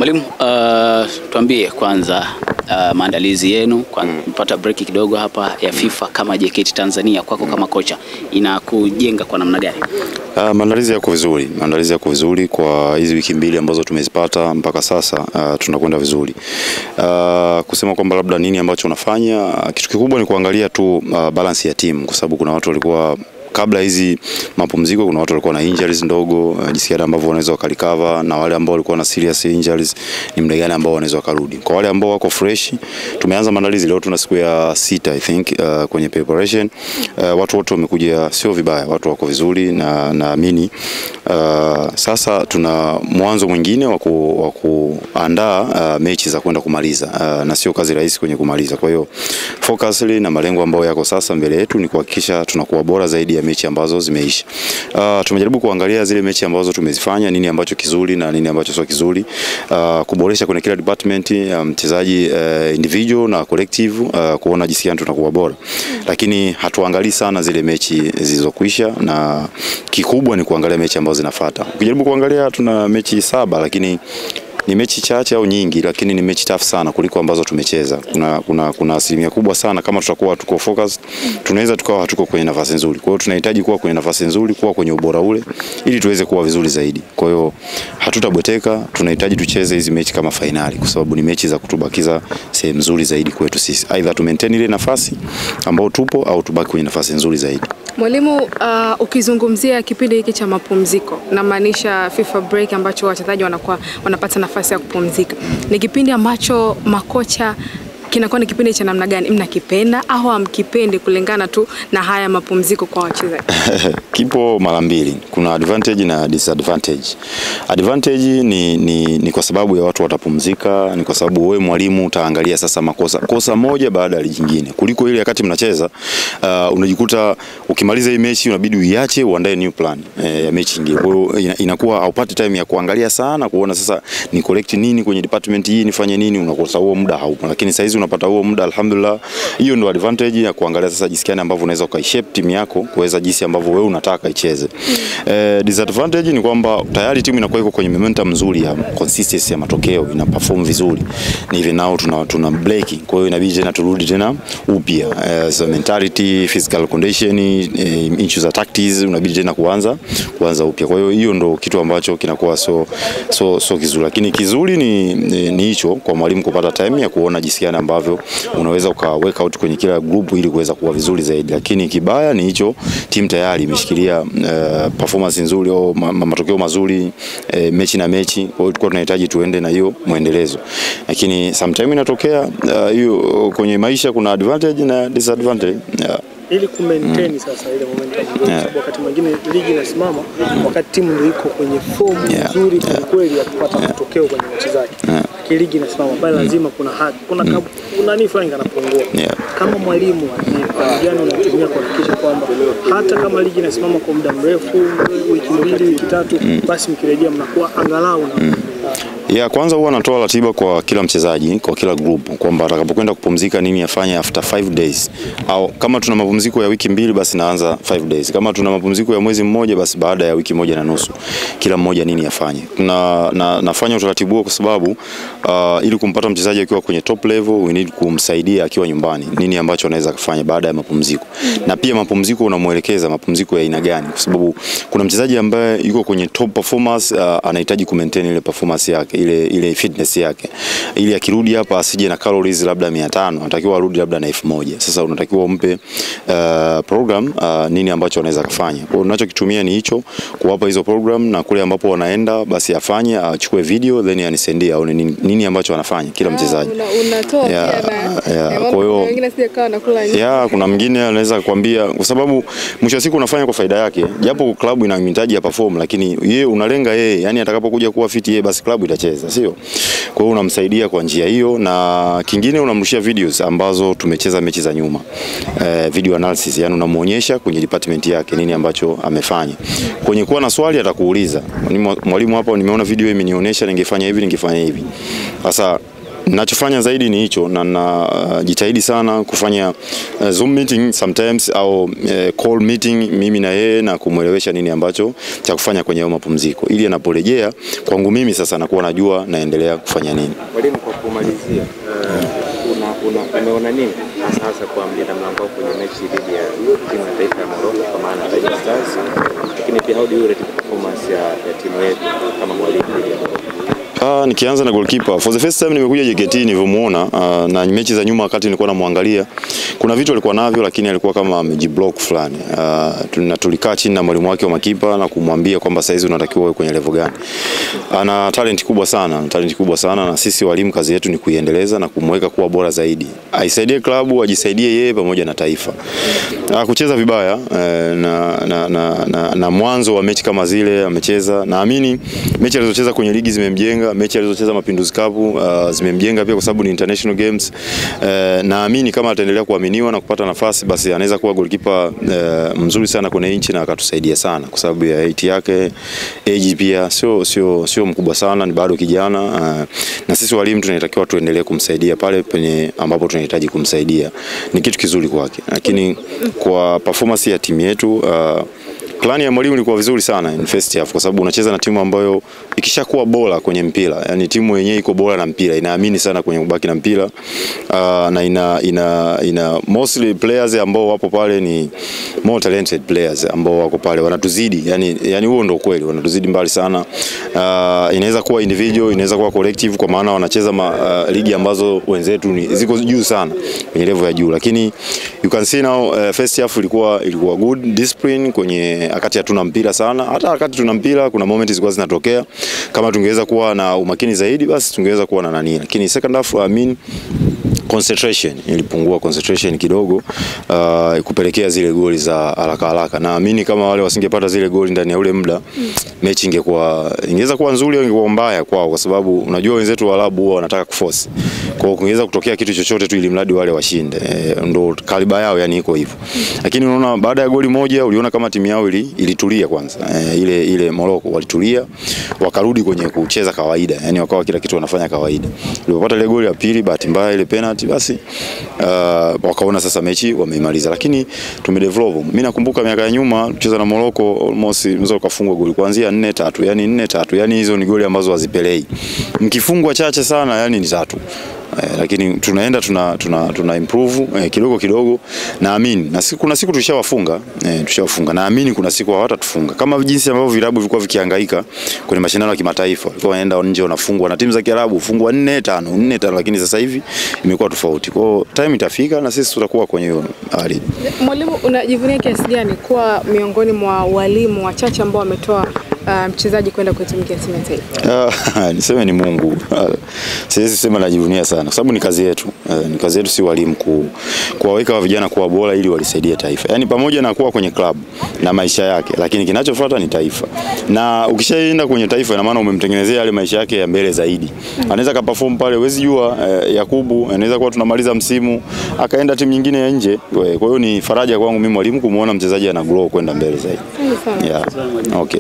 Mwalimu, tuambie kwanza maandalizi yenu kwa mpata break kidogo hapa ya FIFA kama JKT Tanzania kwako kama kocha inakujenga kwa namna gani? Maandalizi yako vizuri kwa hizi wiki mbili ambazo tumezipata mpaka sasa, tunakwenda vizuri. Kusema kwamba labda nini ambacho unafanya, kitu kikubwa ni kuangalia tu balance ya timu, kwa sababu kuna watu walikuwa kabla hizi mapumziko, kuna watu walikuwa na injuries ndogo, jinsi gani ambavyo wanaweza wakarecover, na wale ambao walikuwa na serious injuries ni muda gani ambao wanaweza wakarudi. Kwa wale ambao wako fresh, tumeanza maandalizi leo, tuna siku ya 6 I think kwenye preparation. Watu wote wamekuja sio vibaya, watu wako vizuri, na naamini sasa tuna mwanzo mwingine wa kuandaa mechi za kwenda kumaliza, na sio kazi rahisi kwenye kumaliza. Kwa hiyo focus na malengo ambayo yako sasa mbele yetu ni kuhakikisha tunakuwa bora zaidi ya mechi ambazo zimeisha. Tumejaribu kuangalia zile mechi ambazo tumezifanya, nini ambacho kizuri na nini ambacho sio kizuri, kuboresha kwenye kila department, mchezaji individual na collective, kuona jinsi gani tunakuwa bora. Lakini hatuangalii sana zile mechi zilizokwisha, na kikubwa ni kuangalia mechi ambazo zinafuata. Ukijaribu kuangalia tuna mechi 7, lakini ni mechi chache au nyingi, lakini ni mechi tough sana kuliko ambazo tumecheza. Kuna asilimia kubwa sana kama tutakuwa tuko focused, tunaweza tukawa hatuko kwenye nafasi nzuri. Kwa hiyo tunahitaji kuwa kwenye nafasi nzuri, kuwa kwenye ubora ule, ili tuweze kuwa vizuri zaidi. Kwa hiyo hatutabweteka, tunahitaji tucheze hizi mechi kama finali, kwa sababu ni mechi za kutubakiza sehemu nzuri zaidi kwetu sisi. Either tu maintain ile nafasi ambao tupo au tubaki kwenye nafasi nzuri zaidi. Mwalimu, ukizungumzia kipindi hiki cha mapumziko, na maanisha FIFA break ambacho wachezaji wanapata nafasi ya kupumzika, ni kipindi ambacho makocha kinakuwa ni kipindi cha namna gani? Mnakipenda au hamkipendi kulingana tu na haya mapumziko kwa wachezaji? Kipo mara mbili, kuna advantage na disadvantage. Advantage ni kwa sababu ya watu watapumzika, ni kwa sababu wewe mwalimu utaangalia sasa kosa moja baada ya jingine, kuliko ile wakati mnacheza unajikuta ukimaliza hii mechi unabidi uiache uandae new plan ya mechi nyingine. Kwa hiyo inakuwa haupati time ya kuangalia sana, kuona sasa ni collect nini kwenye department hii, nifanye nini, unakosa huo muda haupo. Lakini sasa hizi unapata huo muda, alhamdulillah. Hiyo ndio advantage ya kuangalia sasa jinsi gani ambavyo unaweza ukaishape timu yako kuweza jinsi ambavyo wewe unataka icheze. Disadvantage ni kwamba tayari timu inakuwa iko kwenye momentum nzuri ya consistency ya matokeo, ina perform vizuri, ni hivi nao tuna break. Kwa hiyo inabidi tena turudi tena upya, so mentality, physical condition, issues za tactics, unabidi tena kuanza upya. Kwa hiyo ndio kitu ambacho kinakuwa so kizuri. Lakini kizuri ni hicho, kwa mwalimu kupata time ya kuona jinsi gani ambavyo unaweza ukaweka out kwenye kila group ili kuweza kuwa vizuri zaidi. Lakini kibaya ni hicho, timu tayari imeshikilia performance nzuri au matokeo mazuri mechi na mechi. Kwa hiyo tulikuwa tunahitaji tuende na hiyo muendelezo. Lakini sometimes inatokea hiyo kwenye maisha, kuna advantage na disadvantage. Ili kumaintain sasa ile momentum, sababu wakati mwingine ligi inasimama wakati timu ndio iko kwenye form nzuri kweli ya kupata matokeo kwenye wachezaji. Ligi inasimama pale, lazima kuna nini fulani kanapungua. Kama mwalimu gani unatumia kuhakikisha kwamba hata kama ligi inasimama kwa muda mrefu, wiki 2 wiki 3, basi mkirejea mnakuwa angalau na kwanza huwa natoa ratiba kwa kila mchezaji, kwa kila group, kwamba atakapokwenda kupumzika nini afanye after 5 days. Au kama tuna mapumziko ya wiki 2 basi naanza 5 days. Kama tuna mapumziko ya mwezi mmoja basi baada ya wiki 1.5 kila mmoja nini afanye. Nafanya utaratibu kwa sababu ili kumpata mchezaji akiwa kwenye top level, we need kumsaidia akiwa nyumbani nini ambacho anaweza kufanya baada ya mapumziko. Na pia mapumziko unamuelekeza mapumziko ya aina gani, kwa sababu kuna mchezaji ambaye yuko kwenye top performance, anahitaji ku maintain ile performance yake, ile fitness yake, ili akirudi hapa asije na calories labda 500, anatakiwa arudi labda na 1000. Sasa unatakiwa umpe program nini ambacho anaweza kufanya. Kwa hiyo unachokitumia ni hicho, kuwapa hizo program, na kule ambapo wanaenda basi afanye, achukue video then anisendie au nini ambacho anafanya kila mchezaji. Unatoa pia kwa hiyo wengine sije kawa nakula nje. Kuna mwingine anaweza kukwambia, kwa sababu mwisho wa siku unafanya kwa faida yake, japo klabu inahitaji ya perform, lakini yeye unalenga yeye, yani atakapokuja kuwa fit yeye basi klabu itacheza, sio? Kwa hiyo unamsaidia kwa njia hiyo, na kingine unamrushia videos ambazo tumecheza mechi za nyuma, video analysis, yani unamuonyesha kwenye department yake nini ambacho amefanya. Kwenye kuwa na swali atakuuliza, mwalimu hapa nimeona video imenionyesha ningefanya hivi. Sasa Ninachofanya zaidi ni hicho, na najitahidi sana kufanya Zoom meeting sometimes au call meeting mimi na yeye, na kumuelewesha nini ambacho cha kufanya kwenye mapumziko, ili anaporejea kwangu mimi sasa nakuwa najua naendelea kufanya nini. Mwalimu, kwa kumalizia, umeona nini sasa kwa mlinda mlango kwenye mechi dhidi ya timu ya taifa ya Morocco kwa maana Taifa Stars, lakini pia how do you rate performance ya timu yetu kama mwalimu? Nikianza na goalkeeper, for the first time nimekuja JKT nilivyomuona, na mechi za nyuma wakati nilikuwa namwangalia, kuna vitu alikuwa navyo lakini alikuwa kama amejiblock fulani. Tulikaa chini na mwalimu wake wa makipa na kumwambia kwamba saizi unatakiwa uwe kwenye level gani. Ana talent kubwa sana, na sisi walimu kazi yetu ni kuiendeleza na kumweka kuwa bora zaidi. Aisaidie klabu, ajisaidie yeye pamoja na taifa. Kucheza vibaya na mwanzo wa mechi kama zile amecheza. Naamini mechi alizocheza kwenye ligi zimemjenga, mechi alizocheza Mapinduzi Cup zimemjenga pia kwa sababu ni international games. Naamini kama ataendelea kuaminiwa na kupata nafasi, basi anaweza kuwa goalkeeper mzuri sana kwenye nchi na akatusaidia sana kwa sababu ya height yake, age pia sio mkubwa sana, ni bado kijana. Na sisi walimu tunatakiwa tuendelee kumsaidia pale penye ambapo tunahitaji kumsaidia. Ni kitu kizuri kwake. Lakini kwa performance ya timu yetu, plani ya mwalimu ilikuwa vizuri sana in first half, kwa sababu unacheza na timu ambayo ikishakuwa bora kwenye mpira, yani timu yenyewe iko bora na mpira, inaamini sana kwenye kubaki na mpira, na ina mostly players ambao wapo pale ni more talented players ambao wako pale wanatuzidi, yani huo ndio kweli, wanatuzidi mbali sana. Inaweza kuwa individual, inaweza kuwa collective, kwa maana wanacheza ligi ambazo wenzetu ziko juu sana kwenye level ya juu, lakini you can see now first half ilikuwa good discipline kwenye wakati hatuna mpira sana. Hata wakati tuna mpira kuna moments zilikuwa zinatokea, kama tungeweza kuwa na umakini zaidi basi tungeweza kuwa na nani, lakini second half concentration ilipungua, kidogo, kupelekea zile goli za haraka. Naamini kama wale wasingepata zile goli ndani ya ule muda, mechi ingeweza kuwa nzuri au ingekuwa mbaya kwao, kwa sababu unajua wenzetu Waarabu huwa wanataka kuforce. Kwa hiyo kungeweza kutokea kitu chochote tu ili mradi wale washinde. Ndio kaliba yao, yani iko hivyo. Lakini unaona baada ya goli moja uliona kama timu yao ilitulia kwanza. Ile Morocco walitulia, wakarudi kwenye kucheza kawaida. Yani wakawa kila kitu wanafanya kawaida. Walipopata ile goli ya pili, bahati mbaya ile penalty, basi wakaona sasa mechi wameimaliza. Lakini tumedevelop. Mimi nakumbuka miaka ya nyuma tucheza na Morocco, almost mzo kafungwa goli kuanzia 4-3, yani 4-3, yani hizo ni goli ambazo hazipelei. Mkifungwa chache sana yani ni 3. Lakini tunaenda tuna improve kidogo, naamini na kuna siku tushawafunga, naamini kuna siku hawatatufunga, kama jinsi ambavyo vilabu vilikuwa vikihangaika kwenye mashindano ya kimataifa, walikuwa wanaenda nje wanafungwa na timu za Kiarabu, fungwa 4-5, lakini sasa hivi imekuwa tofauti. Kwa hiyo time itafika na sisi tutakuwa kwenye hiyo hali. Mwalimu, unajivunia kiasi gani kuwa miongoni mwa walimu wachache ambao wametoa mchezaji kwenda kuitumikia timu ya taifa? Niseme ni Mungu. Siwezi sema najivunia sana, kwa sababu ni kazi yetu. Ni kazi yetu si walimu kuwaweka vijana kuwa bora ili walisaidie taifa. Yaani pamoja na kuwa kwenye club na maisha yake, lakini kinachofuata ni taifa. Na ukishaenda kwenye taifa ina maana umemtengenezea yale maisha yake ya mbele zaidi. Anaweza kaperform pale, huwezi jua Yakubu anaweza kuwa tunamaliza msimu akaenda timu nyingine ya nje. Kwa hiyo ni faraja kwangu mimi mwalimu kumuona mchezaji ana grow kwenda mbele zaidi. Yeah. Okay.